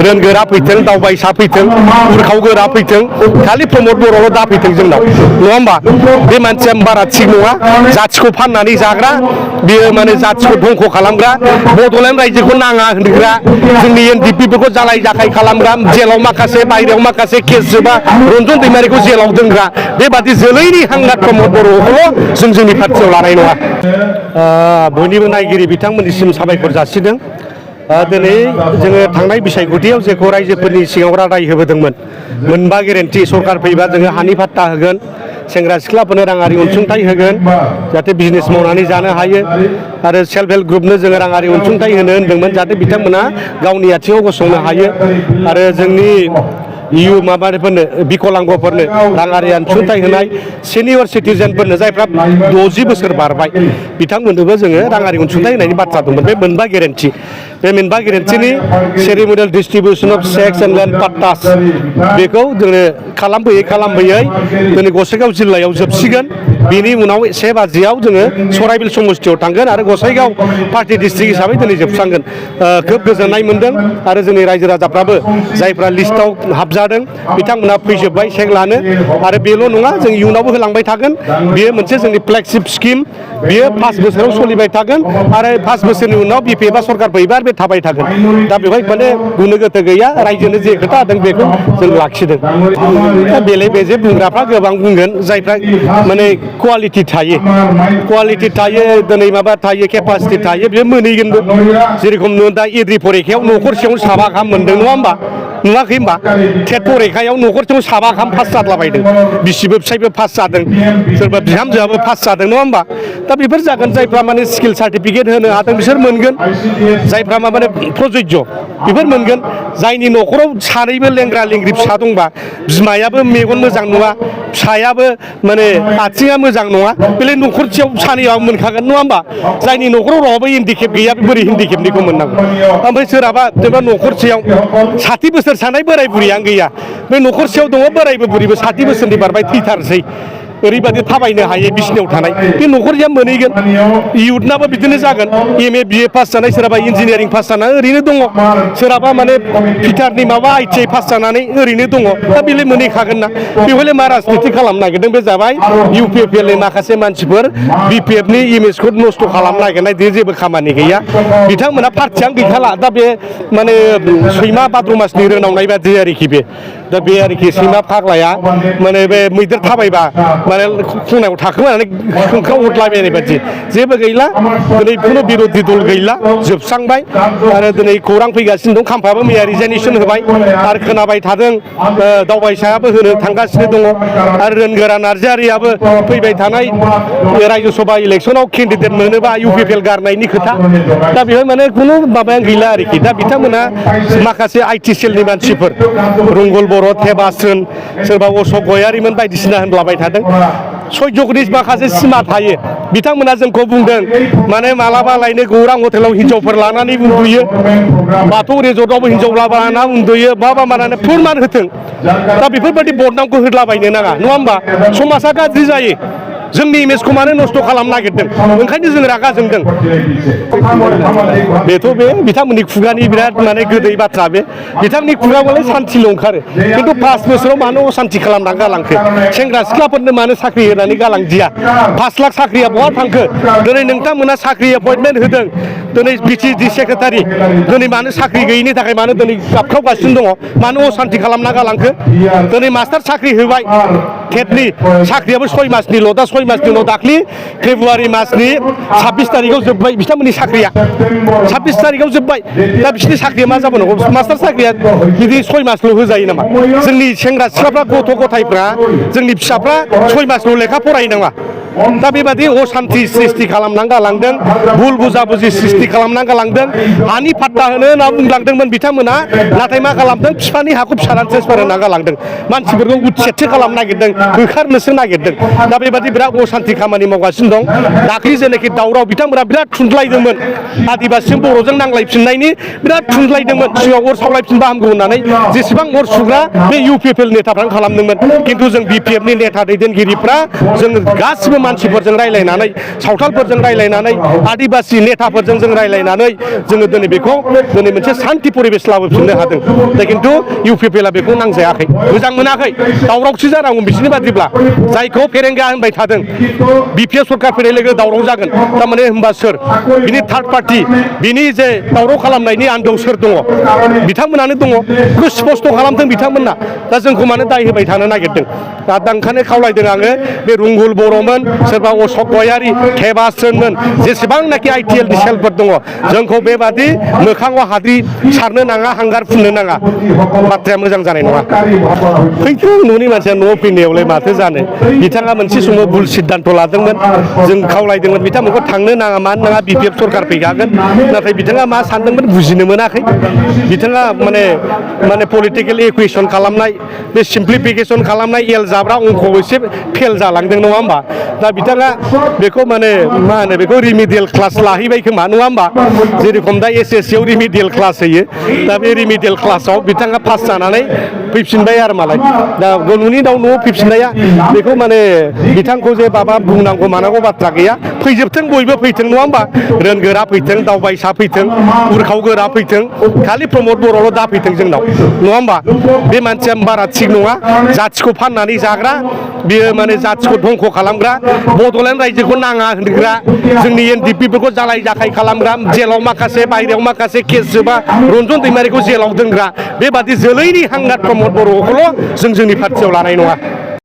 रोंगोरा फैथों दावबायसा फैथों उरखावगोरा फैथों खालि प्रमद बर'ल' दा फैथों जोंनाव नङा होमबा बे मानसिया बारा थिग नङा जाथिखौ फाननानै जाग्रा बेयो माने जाथिखौ धंख' खालामग्रा बड'लेण्ड रायजोखौ नाङा होनग्रा जोंनि एनडिपिफोरखौ जालाय जाखाय खालामग्रा जेलाव माखासे बायहेरायाव माखासे केस जोबा रन्जन दैमारिखौ जेलाव दोनग्रा बेबादि जोलैनि हांगार प्रमद बर'खौल' जों जोंनि पार्टियाव लानाय नङा बयनिबो नायगिरि बिथांमोननिसिम साबायखर जासिदों दिनै जोङो थांनाय बिसायख'थियाव जेखौ रायजोफोरनि सिगाङाव रादाय होबोदोंमोन मोनबा गेरेन्टि सरकार फैबा जोङो हानि पाट्टा होगोन सेंग्रा सिख्लाफोरनो राङारि अनसुंथाइ होगोन जाहाथे बिजनेस मावनानै जानो हायो आरो सेल्फ हेल्प ग्रुपनो जोङो राङारि अनसुंथाइ होनो होनदोंमोन जाहाथे बिथांमोना गावनि आथिङाव गसंनो हायो आरो जोंनि माबाफोरनो बिकलांगफोरनो राङारि अनसुंथाइ होनाय सिनियर सिटिजेनफोरनो जायफ्रा 60 बोसोर बारबाय बिथांमोननोबो जोङो राङारि अनसुंथाइ होनायनि बाथ्रा दंमोन बे मोनबा गेरेन्टि बे मोनबा गेरेन्टिनि ceremonial distribution of cheques and land pattas बेखौ जोङो खालामबोयै दिनै गसाइगाव जिल्लायाव जोबसिगोन बेनि उनाव 1 बाजियाव जोङो सराइबिल समस्तियाव थांगोन आरो गसाइगाव पार्टी डिस्ट्रिक्ट हिसाबै दिनै जोबस्रांगोन खोब गोजोननाय मोनदों आरो जोंनि रायजो राजाफ्राबो जायफ्रा लिस्टआव हाबजादों बिथांमोना फैजोब्बाय चेक लानो आरो बेल' नङा जों इयुनावबो होलांबाय थागोन बेयो मोनसे जोंनि फ्लेगशिप स्किम बेयो 5 बोसोराव सोलिबाय थागोन आरो 5 बोसोरनि उनाव बिपिएफआ सरकार फैबा बे थाबाय थागोन दा बेवहाय माने गुनो गोथो गैया रायजोनो जे खोथा होदों बेखौ जों लाखिदों दा बेले बेजे बुंग्राफ्रा गोबां बुंगोन जायफ्रा माने क्वालिटि थायो दिनै माबा थायो केपासिटि थायो बे मोनहैगोनबो जेरेखम दा एग्रि फरिखायाव न'खरसेयावनो 7 गाहाम मोनदों नङा होमबा नुवाखै होमबा टेट फरिखायाव न'खरसेयाव 7 गाहाम पास जादलाबायदों बिसिबो फिसायबो पास जादों सोरबा बिहामजोआबो पास जादों नङा होमबा दा बेफोर जागोन जायफ्रा माने स्किल सार्टिफिकेट होनो हादों बिसोर मोनगोन जायफ्रा माने प्रजज्य बेफोर मोनगोन जायनि न'खराव सानैबो लेंग्रा लेंग्रि फिसा दंबा बिमायाबो मेगन मोजां नङा फिसायाबो माने आथिङा मोजां नङा बेलाय न'खरसेयाव सानैयाव मोनखागोन नङा होमबा जायनि न'खराव रावबो हेन्डिकेप गैया बोरै हेन्डिकेपनिखौ मोननांगौ ओमफ्राय सोरहाबा जेनेबा न'खरसेयाव 60 बोसोर सानाय बोराय बुरियानो गैया बे न'खरसेयाव दङ बोरायबो बुरिबो 60 बोसोरनि बारबाय थैथारसै ओरैबादि थाबायनो हायो बिसिनायाव थानाय बे न'खरसेया मोनहैगोन इयुथनाबो बिदिनो जागोन MA BA पास जानाय सोरहाबा इन्जिनियारिं पास जानानै ओरैनो दङ सोरहाबा माने फिटारनि माबा ITI पास जानानै ओरैनो दङ दा बेलाय मोनहैखागोन ना बेवहायलाय मा राजनिति खालामनो नागिरदों बे जाबाय UPPLनि माखासे मानसिफोर BPFनि इमेजखौ नस्थ' खालामनो नागिरनाय बे जेबो खामानि गैया बिथांमोना पार्टियानो गैखाला दा बे माने सैमा भाद्र मासनि रोनावनाय बादि आरोखि बे दा बे आरोखि सैमा फाग्लाया माने बे मैदेर थाबायबा माने खनायाव थाखोमानानै खोंखाव हरलाबायनाय बादि जेबो गैला दिनै खुनु बिर'धि दल गैला जोबस्रांबाय आरो दिनै खौरां फैगासिनो दं खाम्फाबो मैया रिजाइनेसन होबाय आरो खोनाबाय थादों दावबायसायाबो होनो थांगासिनो दङ आरो रोनगोरा नार्जारियाबो फैबाय थानाय रायजो सभा इलेक्सनाव केन्डिडेट मोनोबा UPPL गारनायनि खोथा दा बेवहाय माने खुनु माबायानो गैला आरोखि दा बिथांमोना माखासे IT सेलनि मानसिफोर रुंगल बर' थेबास्रोन सोरबा अशक गयारिमोन बायदिसिना होनलाबाय थादों सयजगनि माखासे सिमा थायो बिथांमोना जोंखौ बुंदों माने मालाबा लायनो गौरां हटेलाव हिनजावफोर लानानै उन्दुयो बाथौ रिजर्टआवबो हिनजाव लानानै उन्दुयो माबा मानानै फोरमान होथों दा बेफोरबायदि बदनामखौ होदलाबायनो नाङा नङा होमबा समाजा गाज्रि जायो जोंनि इमेजखौ मानो नस्थ' खालामनो नागिरदों ओंखायनो जों रागा जोंदों बेथ' बे बिथांमोननि खुगानि बिराद माने गोदै बाथ्रा बे बिथांमोननि खुगायावलाय सान्थिल' ओंखारो खिन्थु 5 बोसोराव मानो असान्थि खालामनानै गालांखो सेंग्रा सिख्लाफोरनो मानो साख्रि होनानै गालांदिया 5 लाख साख्रिया बहा थांखो दिनै नोंथांमोना साख्रि एपइन्टमेन्ट होदों दिनै BTD सेक्रेटारि दिनै मानो साख्रि गैयिनि थाखाय मानो दिनै गाबख्रावगासिनो दङ मानो असान्थि खालामना गालांखो दिनै मास्टार साख्रि होबाय टेटनि साख्रियाबो 6 मासनिल' दा 6 मासनि उनाव दाख्लि फेब्रुवारि मासनि 26 तारिखआव जोब्बाय बिथांमोननि साख्रिया 26 तारिखआव जोब्बाय दा बिसोरनि साख्रिया मा जाबावनांगौ मास्टार साख्रिया बिदि 6 मासल' होजायो नामा जोंनि सेंग्रा सिख्लाफ्रा गथ' गथायफ्रा जोंनि फिसाफ्रा 6 मासल' लेखा फरायनाङा दा बेबादि असान्थि सृष्टि खालामनानै गालांदों भुल बुजाबुजि सृष्टि खालामनानै गालांदों हानि पाट्टा होनो होनना बुंलांदोंमोन बिथांमोना नाथाय मा खालामदों बिफानि हाखौ फिसानानै ट्रेन्सफार होना गालांदों मानसिफोरखौ उच्छेदसो खालामनो नागिरदों होखारनोसो नागिरदों दा बेबादि बिराद असान्थि खामानि मावगासिनो दं दाख्लि जेनाखि दावराव बिथांमोना बिराद थुनज्लायदोंमोन आदिबासिजों बर'जों नांलायफिननायनि बिराद थुनज्लायदोंमोन सिगाङाव अर सावलायफिनबा हामगौ होननानै जेसेबां अर सुग्रा बे UPPL नेताफ्रानो खालामदोंमोन खिन्थु जों BPFनि नेता दैदेनगिरिफ्रा जों गासिबो मानसिफोरजों रायलायनानै सावथालफोरजों रायलायनानै आदिबासि नेताफोरजों जों रायलायनानै जोङो दिनै बेखौ दिनै मोनसे सान्थि परिबेस लाबोफिननो हादों दा खिन्थु इउपिपिएलआ बेखौ नांजायाखै मोजां मोनाखै दावरावसो जानांगौ बिसोरनि बादिब्ला जायखौ फेरेंगा होनबाय थादों बिपिएफ सरकार फैनाय लोगो दावराव जागोन थारमाने होनबा सोर बिनि थार्ड पार्टि बिनि जे दावराव खालामनायनि आन्दोआव सोर दङ बिथांमोनानो दङ बेखौ स्पस्ट खालामदों बिथांमोना दा जोंखौ मानो दाय होबाय थानो नागिरदों दा ओंखायनो खावलायदों आङो बे रुंगुल बर'मोन सोरबा अशक गयारि केबास्रोनमोन जेसेबांनाखि आइटिएलनि सेलफोर दङ जोंखौ बेबादि मोखाङाव हाद्रि सारनो नाङा हांगार फुननो नाङा बाथ्राया मोजां जानाय नङा फैथों न'नि मानसिया न'आव फैनायावलाय माथो जानो बिथाङा मोनसे समाव भुल सिद्धान्त लादोंमोन जों खावलायदोंमोन बिथांमोनखौ थांनो नाङा मानो नाङा बिपिएफ सरकार फैखागोन नाथाय बिथाङा मा सानदोंमोन बुजिनो मोनाखै बिथाङा माने पलिटिकेल इकुवेसन खालामनाय बे सिम्प्लिफिकेसन खालामनाय एल जाब्रा अंकआव एसे फेल जालांदों नङा होमबा दा बिथाङा बेखौ माने मा होनो बेखौ रिमिडियेल क्लास लाहैबाय खोमा नङा होमबा जेरेखम दा एसएससि आव रिमिडियेल क्लास होयो दा बे रिमिडियेल क्लासाव बिथाङा पास जानानै फैफिनबाय आरो मालाय दा न'नि दाउ न'आव फैफिननाया बेखौ माने बिथांखौ जे माबा बुंनांगौ मानांगौ बाथ्रा गैया फैजोबथों बयबो फैथों नङा होमबा रोंगोरा फैथों दावबायसा फैथों उरखाव गोरा फैथों खालि प्रमद बर'ल' दा फैथों जोंनाव नङा होमबा बे मानसिया बारा थिग नङा जाथिखौ फाननानै जाग्रा बियो माने जाथिखौ धंख' खालामग्रा बड'लेण्ड रायजोखौ नाङा होनग्रा जोंनि एनडिपिफोरखौ जालाय जाखाय खालामग्रा जेलाव माखासे बायहेरायाव माखासे केस जोबा रन्जन दैमारिखौ जेलाव दोनग्रा बेबादि जोलैनि हांगार प्रमद बर'खौल' जों जोंनि पार्टियाव लानाय नङा